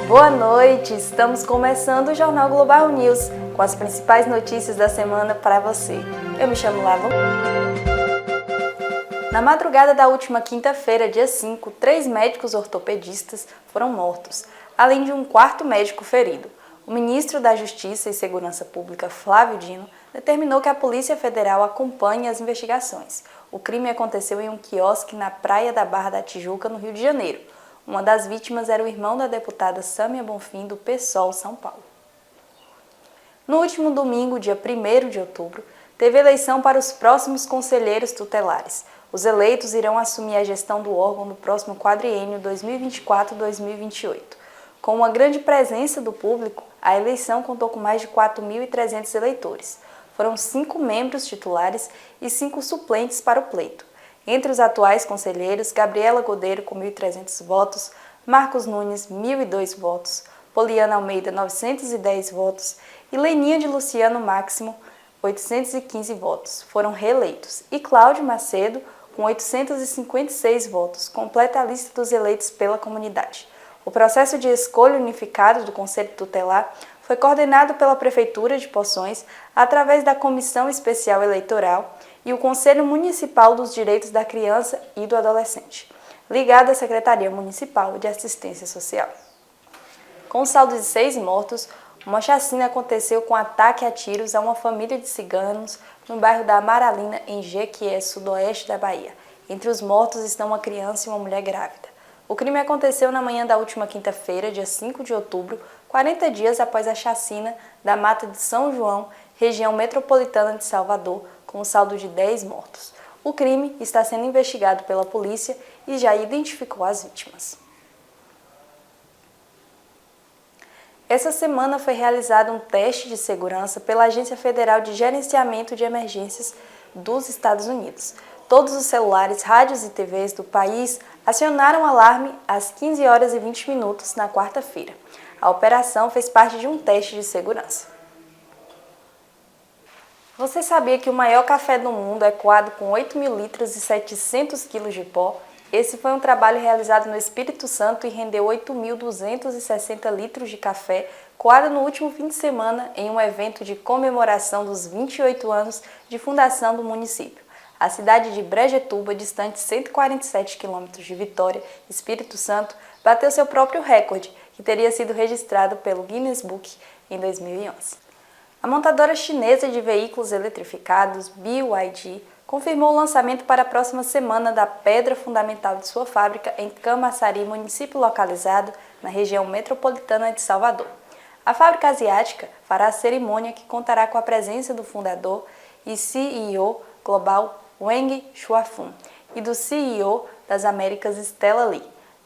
Boa noite! Estamos começando o Jornal Global News, com as principais notícias da semana para você. Eu me chamo Lava. Na madrugada da última quinta-feira, dia 5, 3 médicos ortopedistas foram mortos, além de um quarto médico ferido. O ministro da Justiça e Segurança Pública, Flávio Dino, determinou que a Polícia Federal acompanhe as investigações. O crime aconteceu em um quiosque na praia da Barra da Tijuca, no Rio de Janeiro. Uma das vítimas era o irmão da deputada Sâmia Bonfim, do PSOL São Paulo. No último domingo, dia 1º de outubro, teve eleição para os próximos conselheiros tutelares. Os eleitos irão assumir a gestão do órgão no próximo quadriênio 2024-2028. Com uma grande presença do público, a eleição contou com mais de 4.300 eleitores. Foram 5 membros titulares e 5 suplentes para o pleito. Entre os atuais conselheiros, Gabriela Godeiro, com 1.300 votos, Marcos Nunes, 1.002 votos, Poliana Almeida, 910 votos e Leninha de Luciano Máximo, 815 votos, foram reeleitos. E Cláudio Macedo, com 856 votos, completa a lista dos eleitos pela comunidade. O processo de escolha unificado do Conselho Tutelar foi coordenado pela Prefeitura de Poções através da Comissão Especial Eleitoral e o Conselho Municipal dos Direitos da Criança e do Adolescente, ligado à Secretaria Municipal de Assistência Social. Com um saldo de 6 mortos, uma chacina aconteceu com ataque a tiros a uma família de ciganos no bairro da Amaralina, em Jequié, sudoeste da Bahia. Entre os mortos estão uma criança e uma mulher grávida. O crime aconteceu na manhã da última quinta-feira, dia 5 de outubro, 40 dias após a chacina da Mata de São João, região metropolitana de Salvador, com um saldo de 10 mortos. O crime está sendo investigado pela polícia e já identificou as vítimas. Essa semana foi realizado um teste de segurança pela Agência Federal de Gerenciamento de Emergências dos Estados Unidos. Todos os celulares, rádios e TVs do país acionaram o alarme às 15 horas e 20 minutos na quarta-feira. A operação fez parte de um teste de segurança. Você sabia que o maior café do mundo é coado com 8.000 litros e 700 quilos de pó? Esse foi um trabalho realizado no Espírito Santo e rendeu 8.260 litros de café, coado no último fim de semana em um evento de comemoração dos 28 anos de fundação do município. A cidade de Brejetuba, distante 147 quilômetros de Vitória, Espírito Santo, bateu seu próprio recorde, que teria sido registrado pelo Guinness Book em 2011. A montadora chinesa de veículos eletrificados, BYD, confirmou o lançamento para a próxima semana da pedra fundamental de sua fábrica em Camaçari, município localizado na região metropolitana de Salvador. A fábrica asiática fará a cerimônia, que contará com a presença do fundador e CEO global Wang Shuafun e do CEO das Américas Stella Li.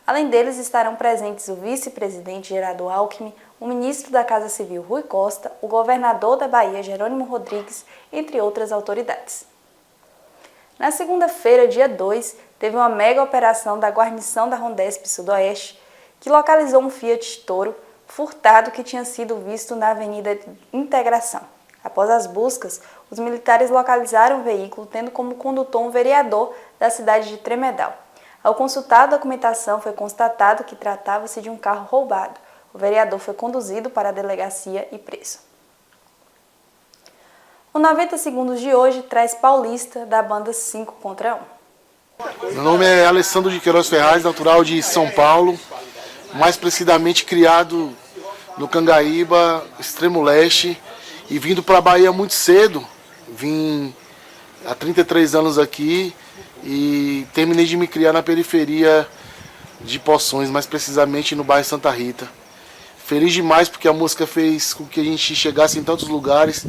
Além deles estarão presentes o vice-presidente Gerardo Alckmin, o ministro da Casa Civil Rui Costa, o governador da Bahia Jerônimo Rodrigues, entre outras autoridades. Na segunda-feira, dia 2, teve uma mega operação da guarnição da Rondesp Sudoeste, que localizou um Fiat Toro furtado que tinha sido visto na Avenida Integração. Após as buscas, os militares localizaram o veículo, tendo como condutor um vereador da cidade de Tremedal. Ao consultar a documentação, foi constatado que tratava-se de um carro roubado. O vereador foi conduzido para a delegacia e preso. O 90 Segundos de hoje traz Paulista, da banda 5 contra 1. Meu nome é Alessandro de Queiroz Ferraz, natural de São Paulo, mais precisamente criado no Cangaíba, extremo leste, e vindo para a Bahia muito cedo. Vim há 33 anos aqui e terminei de me criar na periferia de Poções, mais precisamente no bairro Santa Rita. Feliz demais porque a música fez com que a gente chegasse em tantos lugares.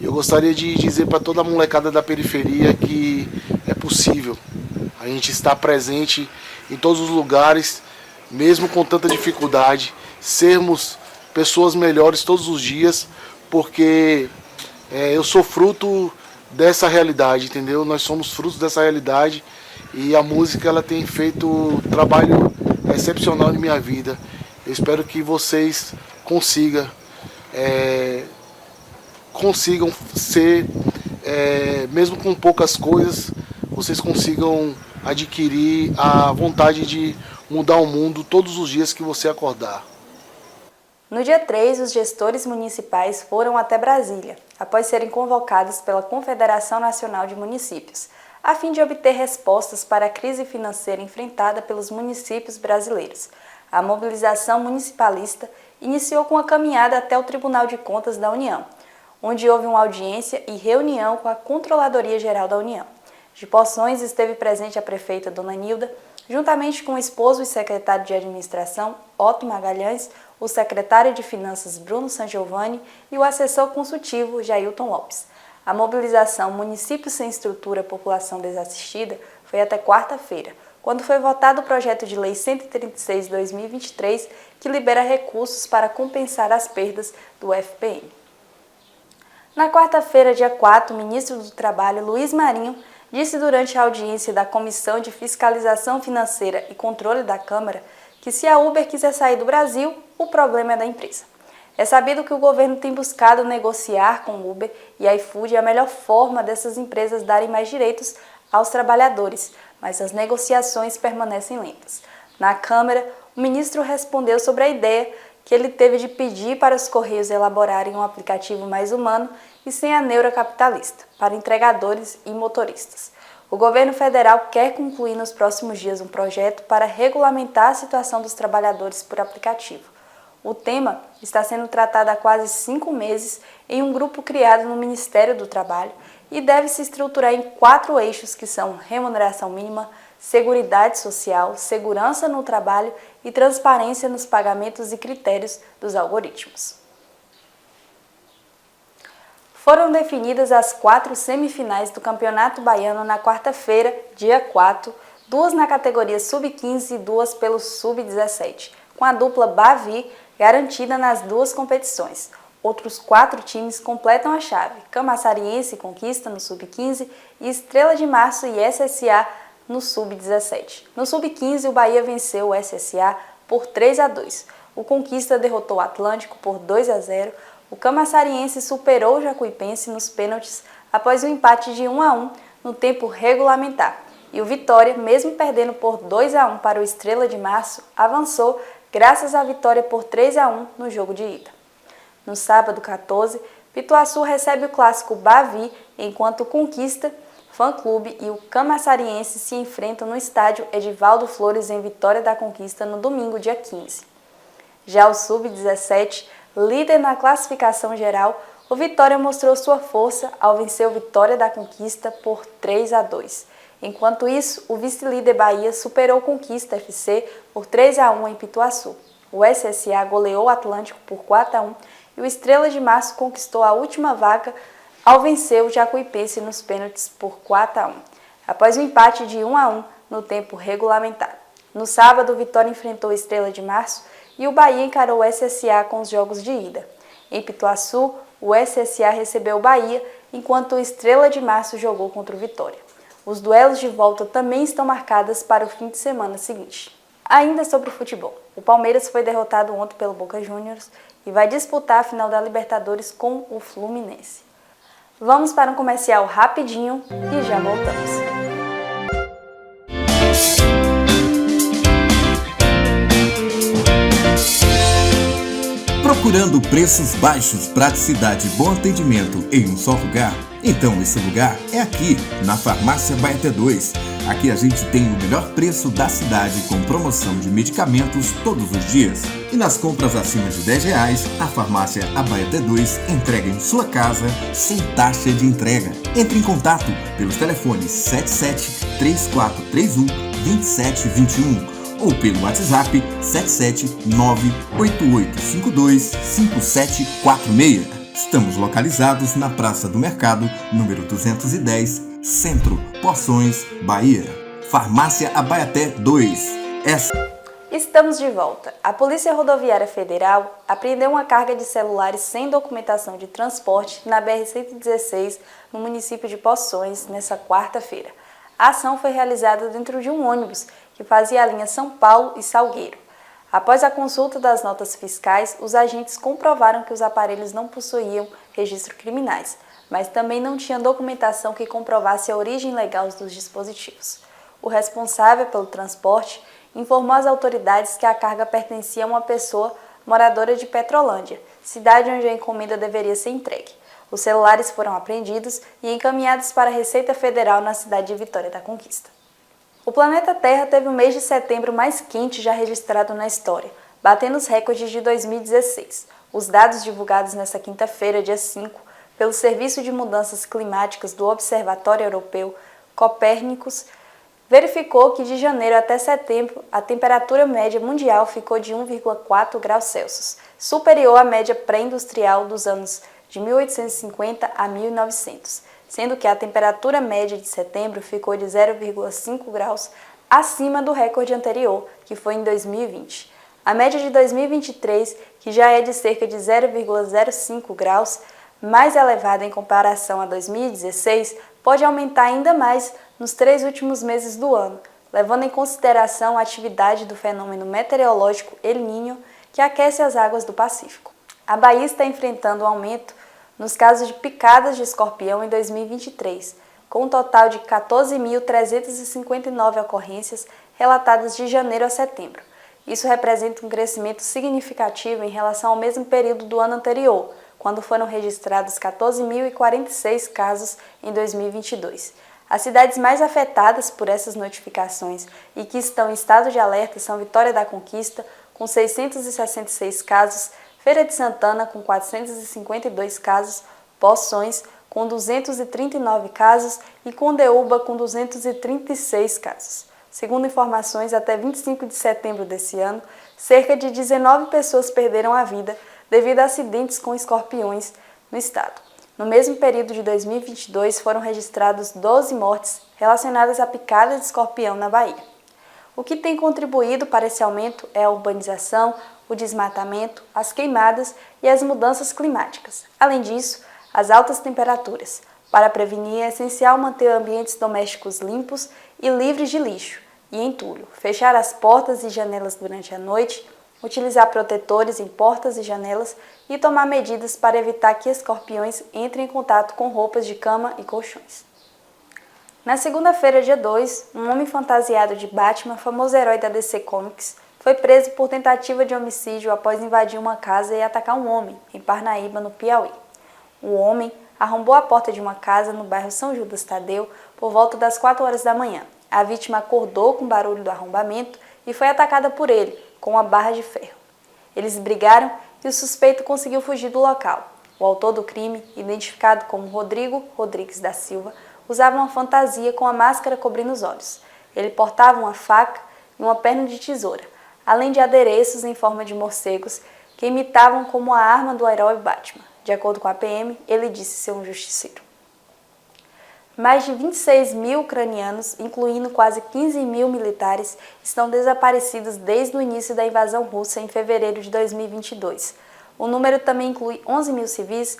Eu gostaria de dizer para toda a molecada da periferia que é possível a gente estar presente em todos os lugares, mesmo com tanta dificuldade, sermos pessoas melhores todos os dias, porque eu sou fruto dessa realidade, entendeu? Nós somos frutos dessa realidade e a música ela tem feito um trabalho excepcional na minha vida. Eu espero que vocês consigam ser, mesmo com poucas coisas, vocês consigam adquirir a vontade de mudar o mundo todos os dias que você acordar. No dia 3, os gestores municipais foram até Brasília, após serem convocados pela Confederação Nacional de Municípios, a fim de obter respostas para a crise financeira enfrentada pelos municípios brasileiros. A mobilização municipalista iniciou com a caminhada até o Tribunal de Contas da União, onde houve uma audiência e reunião com a Controladoria Geral da União. De Poções esteve presente a prefeita Dona Nilda, juntamente com o esposo e secretário de Administração, Otto Magalhães, o secretário de Finanças, Bruno Sangiovanni, e o assessor consultivo, Jailton Lopes. A mobilização Municípios Sem Estrutura, População Desassistida foi até quarta-feira, quando foi votado o projeto de lei 136/2023, que libera recursos para compensar as perdas do FPM. Na quarta-feira, dia 4, o ministro do Trabalho, Luiz Marinho, disse durante a audiência da Comissão de Fiscalização Financeira e Controle da Câmara que se a Uber quiser sair do Brasil, o problema é da empresa. É sabido que o governo tem buscado negociar com o Uber e a iFood a melhor forma dessas empresas darem mais direitos aos trabalhadores, mas as negociações permanecem lentas. Na Câmara, o ministro respondeu sobre a ideia que ele teve de pedir para os Correios elaborarem um aplicativo mais humano e sem a neura capitalista, para entregadores e motoristas. O governo federal quer concluir nos próximos dias um projeto para regulamentar a situação dos trabalhadores por aplicativo. O tema está sendo tratado há quase 5 meses em um grupo criado no Ministério do Trabalho e deve se estruturar em 4 eixos que são remuneração mínima, seguridade social, segurança no trabalho e transparência nos pagamentos e critérios dos algoritmos. Foram definidas as 4 semifinais do Campeonato Baiano na quarta-feira, dia 4, 2 na categoria Sub-15 e 2 pelo Sub-17, com a dupla Bavi garantida nas 2 competições. Outros 4 times completam a chave: Camaçariense conquista no Sub-15 e Estrela de Março e SSA no Sub-17. No Sub-15, o Bahia venceu o SSA por 3-2. O Conquista derrotou o Atlântico por 2-0. O Camaçariense superou o Jacuipense nos pênaltis após o empate de 1-1 no tempo regulamentar. E o Vitória, mesmo perdendo por 2-1 para o Estrela de Março, avançou graças à vitória por 3-1 no jogo de ida. No sábado 14, Pituaçu recebe o clássico Bavi, enquanto o Conquista, Fã Clube e o Camaçariense se enfrentam no estádio Edivaldo Flores em Vitória da Conquista no domingo, dia 15. Já o Sub-17, líder na classificação geral, o Vitória mostrou sua força ao vencer o Vitória da Conquista por 3-2. Enquanto isso, o vice-líder Bahia superou o Conquista FC por 3-1 em Pituaçu. O SSA goleou o Atlântico por 4-1 e o Estrela de Março conquistou a última vaga ao vencer o Jacuipense nos pênaltis por 4-1, após o empate de 1-1 no tempo regulamentar. No sábado, o Vitória enfrentou a Estrela de Março e o Bahia encarou o SSA com os jogos de ida. Em Pituaçu, o SSA recebeu o Bahia, enquanto o Estrela de Março jogou contra o Vitória. Os duelos de volta também estão marcados para o fim de semana seguinte. Ainda sobre o futebol, o Palmeiras foi derrotado ontem pelo Boca Juniors e vai disputar a final da Libertadores com o Fluminense. Vamos para um comercial rapidinho e já voltamos. Procurando preços baixos, praticidade e bom atendimento em um só lugar? Então esse lugar é aqui, na Farmácia Abaeté 2. Aqui a gente tem o melhor preço da cidade com promoção de medicamentos todos os dias. E nas compras acima de R$10, a Farmácia Abaeté 2 entrega em sua casa sem taxa de entrega. Entre em contato pelos telefones 77 3431 2721 ou pelo WhatsApp 77988525746. Estamos localizados na Praça do Mercado, número 210, Centro, Poções, Bahia. Farmácia Abaeté 2. Estamos de volta. A Polícia Rodoviária Federal apreendeu uma carga de celulares sem documentação de transporte na BR-116, no município de Poções, nesta quarta-feira. A ação foi realizada dentro de um ônibus que fazia a linha São Paulo e Salgueiro. Após a consulta das notas fiscais, os agentes comprovaram que os aparelhos não possuíam registro criminais, mas também não tinham documentação que comprovasse a origem legal dos dispositivos. O responsável pelo transporte informou às autoridades que a carga pertencia a uma pessoa moradora de Petrolândia, cidade onde a encomenda deveria ser entregue. Os celulares foram apreendidos e encaminhados para a Receita Federal na cidade de Vitória da Conquista. O planeta Terra teve o mês de setembro mais quente já registrado na história, batendo os recordes de 2016. Os dados divulgados nesta quinta-feira, dia 5, pelo Serviço de Mudanças Climáticas do Observatório Europeu Copérnicos, verificou que de janeiro até setembro a temperatura média mundial ficou de 1,4 graus Celsius, superior à média pré-industrial dos anos de 1850 a 1900, sendo que a temperatura média de setembro ficou de 0,5 graus acima do recorde anterior, que foi em 2020. A média de 2023, que já é de cerca de 0,05 graus, mais elevada em comparação a 2016, pode aumentar ainda mais nos 3 últimos meses do ano, levando em consideração a atividade do fenômeno meteorológico El Niño, que aquece as águas do Pacífico. A Bahia está enfrentando um aumento nos casos de picadas de escorpião em 2023, com um total de 14.359 ocorrências relatadas de janeiro a setembro. Isso representa um crescimento significativo em relação ao mesmo período do ano anterior, quando foram registrados 14.046 casos em 2022. As cidades mais afetadas por essas notificações e que estão em estado de alerta são Vitória da Conquista, com 666 casos, Feira de Santana, com 452 casos, Poções, com 239 casos e Condeúba, com 236 casos. Segundo informações, até 25 de setembro desse ano, cerca de 19 pessoas perderam a vida devido a acidentes com escorpiões no estado. No mesmo período de 2022, foram registrados 12 mortes relacionadas à picada de escorpião na Bahia. O que tem contribuído para esse aumento é a urbanização, o desmatamento, as queimadas e as mudanças climáticas. Além disso, as altas temperaturas. Para prevenir, é essencial manter ambientes domésticos limpos e livres de lixo e entulho, fechar as portas e janelas durante a noite, utilizar protetores em portas e janelas e tomar medidas para evitar que escorpiões entrem em contato com roupas de cama e colchões. Na segunda-feira, dia 2, um homem fantasiado de Batman, famoso herói da DC Comics, foi preso por tentativa de homicídio após invadir uma casa e atacar um homem, em Parnaíba, no Piauí. O homem arrombou a porta de uma casa no bairro São Judas Tadeu por volta das 4 horas da manhã. A vítima acordou com o barulho do arrombamento e foi atacada por ele, com uma barra de ferro. Eles brigaram e o suspeito conseguiu fugir do local. O autor do crime, identificado como Rodrigo Rodrigues da Silva, usava uma fantasia com a máscara cobrindo os olhos. Ele portava uma faca e uma perna de tesoura, além de adereços em forma de morcegos que imitavam como a arma do herói Batman. De acordo com a PM, ele disse ser um justiceiro. Mais de 26 mil ucranianos, incluindo quase 15 mil militares, estão desaparecidos desde o início da invasão russa em fevereiro de 2022. O número também inclui 11 mil civis,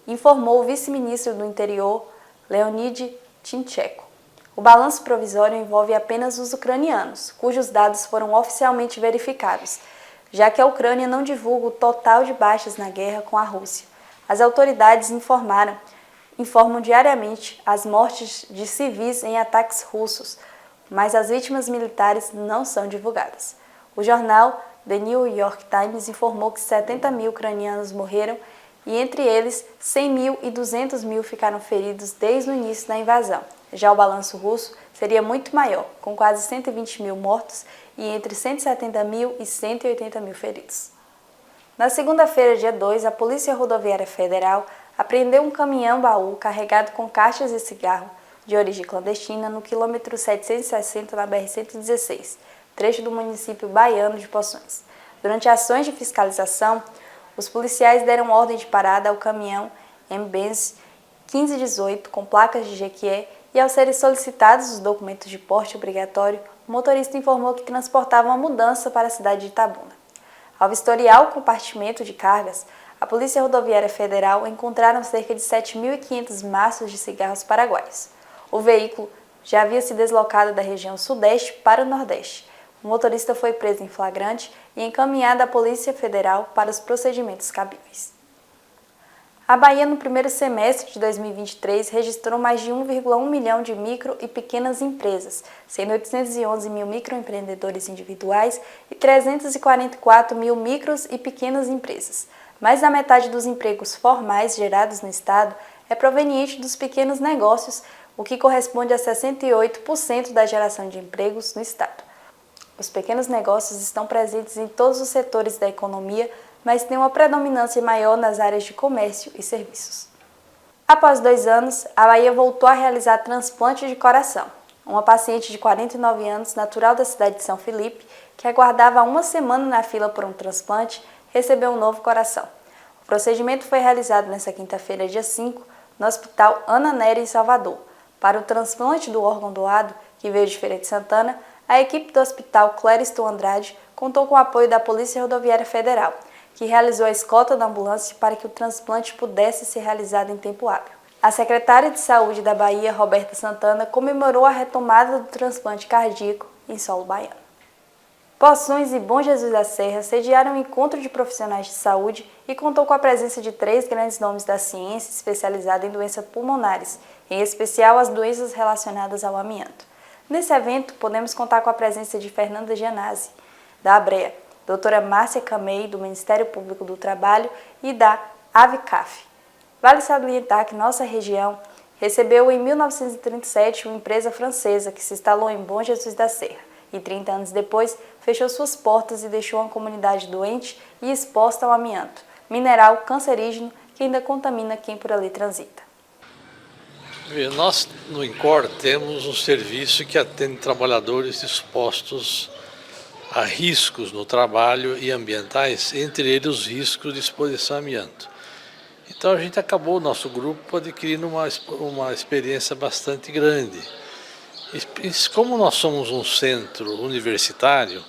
informou o vice-ministro do Interior, Leonid Timchenko. O balanço provisório envolve apenas os ucranianos, cujos dados foram oficialmente verificados, já que a Ucrânia não divulga o total de baixas na guerra com a Rússia. As autoridades informam diariamente as mortes de civis em ataques russos, mas as vítimas militares não são divulgadas. O jornal The New York Times informou que 70 mil ucranianos morreram e entre eles 100 mil e 200 mil ficaram feridos desde o início da invasão. Já o balanço russo seria muito maior, com quase 120 mil mortos e entre 170 mil e 180 mil feridos. Na segunda-feira, dia 2, a Polícia Rodoviária Federal apreendeu um caminhão-baú carregado com caixas de cigarro de origem clandestina no quilômetro 760 na BR-116, trecho do município baiano de Poções. Durante ações de fiscalização, os policiais deram ordem de parada ao caminhão M-Benz 1518 com placas de Jequié e, ao serem solicitados os documentos de porte obrigatório, o motorista informou que transportava uma mudança para a cidade de Itabuna. Ao vistoriar o compartimento de cargas, a Polícia Rodoviária Federal encontraram cerca de 7.500 maços de cigarros paraguaios. O veículo já havia se deslocado da região sudeste para o nordeste. O motorista foi preso em flagrante e encaminhado à Polícia Federal para os procedimentos cabíveis. A Bahia, no primeiro semestre de 2023, registrou mais de 1,1 milhão de micro e pequenas empresas, sendo 811 mil microempreendedores individuais e 344 mil micros e pequenas empresas. Mais da metade dos empregos formais gerados no estado é proveniente dos pequenos negócios, o que corresponde a 68% da geração de empregos no estado. Os pequenos negócios estão presentes em todos os setores da economia, mas têm uma predominância maior nas áreas de comércio e serviços. Após 2 anos, a Bahia voltou a realizar transplante de coração. Uma paciente de 49 anos, natural da cidade de São Felipe, que aguardava 1 semana na fila por um transplante, recebeu um novo coração. O procedimento foi realizado nesta quinta-feira, dia 5, no Hospital Ana Nery, em Salvador. Para o transplante do órgão doado, que veio de Feira de Santana, a equipe do Hospital Clériston Andrade contou com o apoio da Polícia Rodoviária Federal, que realizou a escolta da ambulância para que o transplante pudesse ser realizado em tempo hábil. A secretária de Saúde da Bahia, Roberta Santana, comemorou a retomada do transplante cardíaco em solo baiano. Poções e Bom Jesus da Serra sediaram um encontro de profissionais de saúde e contou com a presença de 3 grandes nomes da ciência especializada em doenças pulmonares, em especial as doenças relacionadas ao amianto. Nesse evento, podemos contar com a presença de Fernanda Gianazzi, da ABREA, doutora Márcia Camei, do Ministério Público do Trabalho, e da AVCAF. Vale salientar que nossa região recebeu em 1937 uma empresa francesa que se instalou em Bom Jesus da Serra e 30 anos depois fechou suas portas e deixou uma comunidade doente e exposta ao amianto, mineral cancerígeno que ainda contamina quem por ali transita. Nós no INCOR temos um serviço que atende trabalhadores expostos a riscos no trabalho e ambientais, entre eles os riscos de exposição a amianto. Então a gente acabou, nosso grupo, adquirindo uma experiência bastante grande. E como nós somos um centro universitário,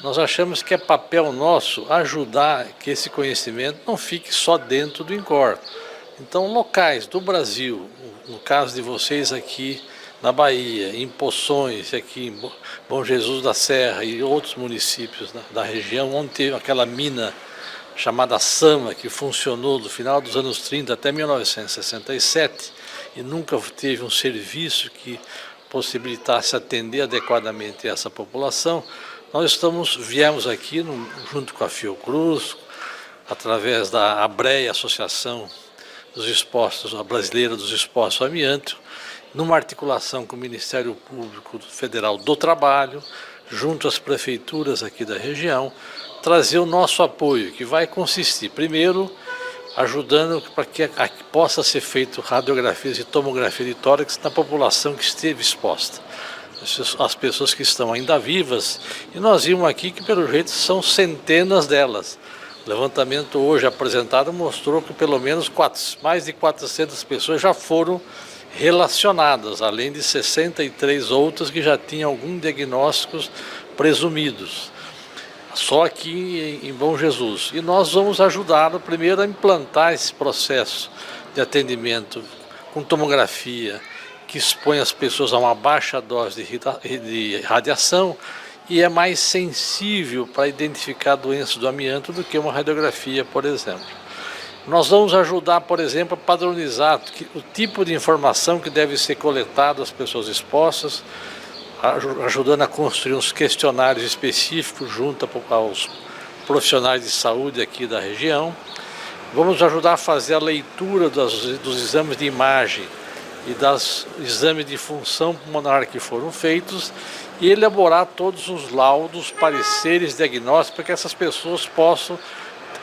nós achamos que é papel nosso ajudar que esse conhecimento não fique só dentro do INCOR. Então locais do Brasil, no caso de vocês aqui na Bahia, em Poções, aqui em Bom Jesus da Serra e outros municípios da região, onde teve aquela mina chamada Sama, que funcionou do final dos anos 30 até 1967, e nunca teve um serviço que possibilitasse atender adequadamente essa população. Nós viemos aqui, junto com a Fiocruz, através da ABREA, Associação dos Expostos, a Brasileira dos Expostos ao Amianto, numa articulação com o Ministério Público Federal do Trabalho, junto às prefeituras aqui da região, trazer o nosso apoio, que vai consistir, primeiro, ajudando para que possa ser feito radiografias e tomografia de tórax na população que esteve exposta. As pessoas que estão ainda vivas, e nós vimos aqui que pelo jeito são centenas delas. O levantamento hoje apresentado mostrou que pelo menos mais de 400 pessoas já foram relacionadas, além de 63 outras que já tinham algum diagnósticos presumidos. Só aqui em Bom Jesus. E nós vamos ajudá-lo primeiro a implantar esse processo de atendimento com tomografia, que expõe as pessoas a uma baixa dose de radiação e é mais sensível para identificar doenças do amianto do que uma radiografia, por exemplo. Nós vamos ajudar, por exemplo, a padronizar o tipo de informação que deve ser coletado às pessoas expostas, ajudando a construir uns questionários específicos junto aos profissionais de saúde aqui da região. Vamos ajudar a fazer a leitura dos exames de imagem e dos exames de função pulmonar que foram feitos e elaborar todos os laudos, pareceres, diagnósticos, para que essas pessoas possam,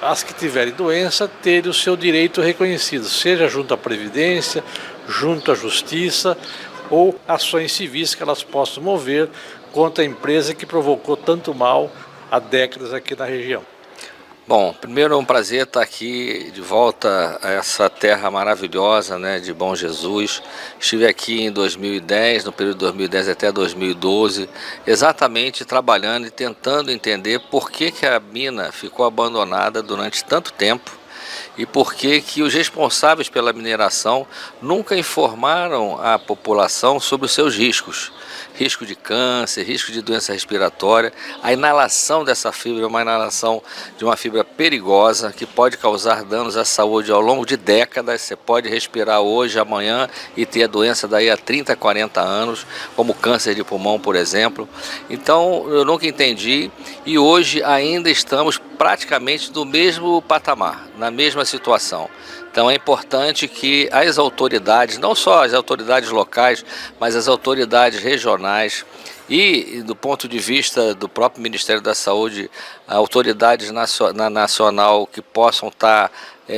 as que tiverem doença, terem o seu direito reconhecido, seja junto à Previdência, junto à Justiça ou ações civis que elas possam mover contra a empresa que provocou tanto mal há décadas aqui na região. Bom, primeiro é um prazer estar aqui de volta a essa terra maravilhosa, né, de Bom Jesus. Estive aqui em 2010, no período de 2010 até 2012, exatamente trabalhando e tentando entender por que a mina ficou abandonada durante tanto tempo e por que os responsáveis pela mineração nunca informaram a população sobre os seus riscos. Risco de câncer, risco de doença respiratória. A inalação dessa fibra é uma inalação de uma fibra perigosa que pode causar danos à saúde ao longo de décadas. Você pode respirar hoje, amanhã e ter a doença daí a 30, 40 anos, como câncer de pulmão, por exemplo. Então, eu nunca entendi e hoje ainda estamos praticamente no mesmo patamar, na mesma situação. Então é importante que as autoridades, não só as autoridades locais, mas as autoridades regionais e do ponto de vista do próprio Ministério da Saúde, autoridades nacional que possam estar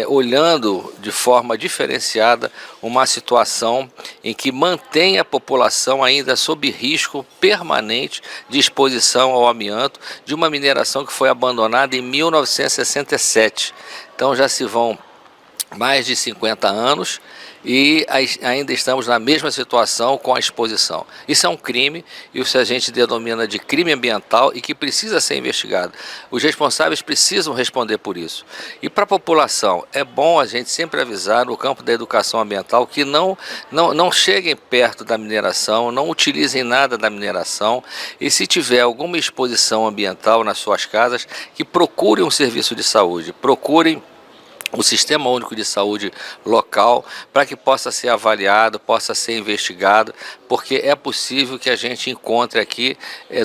olhando de forma diferenciada uma situação em que mantém a população ainda sob risco permanente de exposição ao amianto de uma mineração que foi abandonada em 1967. Então já se vão mais de 50 anos e ainda estamos na mesma situação com a exposição. Isso é um crime, isso a gente denomina de crime ambiental e que precisa ser investigado. Os responsáveis precisam responder por isso. E para a população, é bom a gente sempre avisar no campo da educação ambiental que não cheguem perto da mineração, não utilizem nada da mineração e se tiver alguma exposição ambiental nas suas casas, que procurem um serviço de saúde, procurem o Sistema Único de Saúde local para que possa ser avaliado, possa ser investigado, porque é possível que a gente encontre aqui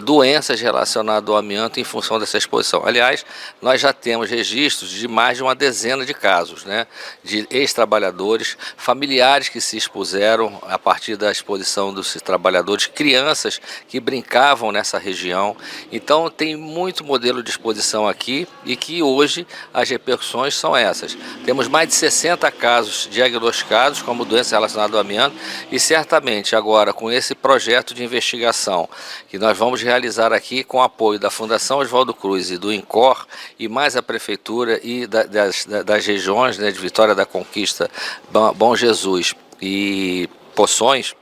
doenças relacionadas ao amianto em função dessa exposição. Aliás, nós já temos registros de mais de uma dezena de casos, né, de ex-trabalhadores, familiares que se expuseram a partir da exposição dos trabalhadores, crianças que brincavam nessa região. Então tem muito modelo de exposição aqui e que hoje as repercussões são essas. Temos mais de 60 casos diagnosticados como doença relacionada ao amianto e certamente agora com esse projeto de investigação que nós vamos realizar aqui com o apoio da Fundação Oswaldo Cruz e do INCOR e mais a Prefeitura e das regiões, né, de Vitória da Conquista, Bom Jesus e Poções,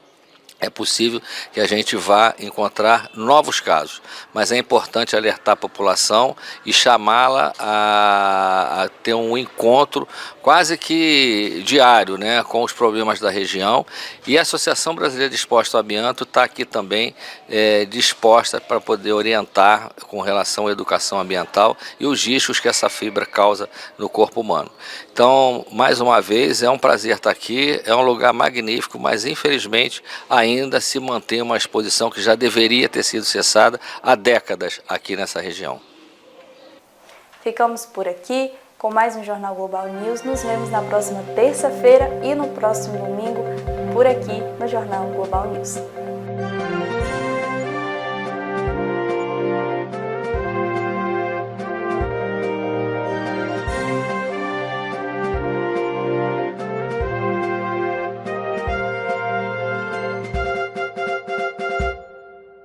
é possível que a gente vá encontrar novos casos, mas é importante alertar a população e chamá-la a ter um encontro quase que diário, né, com os problemas da região. E a Associação Brasileira de Expostos ao Amianto está aqui também disposta para poder orientar com relação à educação ambiental e os riscos que essa fibra causa no corpo humano. Então, mais uma vez, é um prazer estar aqui, é um lugar magnífico, mas infelizmente ainda se mantém uma exposição que já deveria ter sido cessada há décadas aqui nessa região. Ficamos por aqui com mais um Jornal Global News. Nos vemos na próxima terça-feira e no próximo domingo por aqui no Jornal Global News.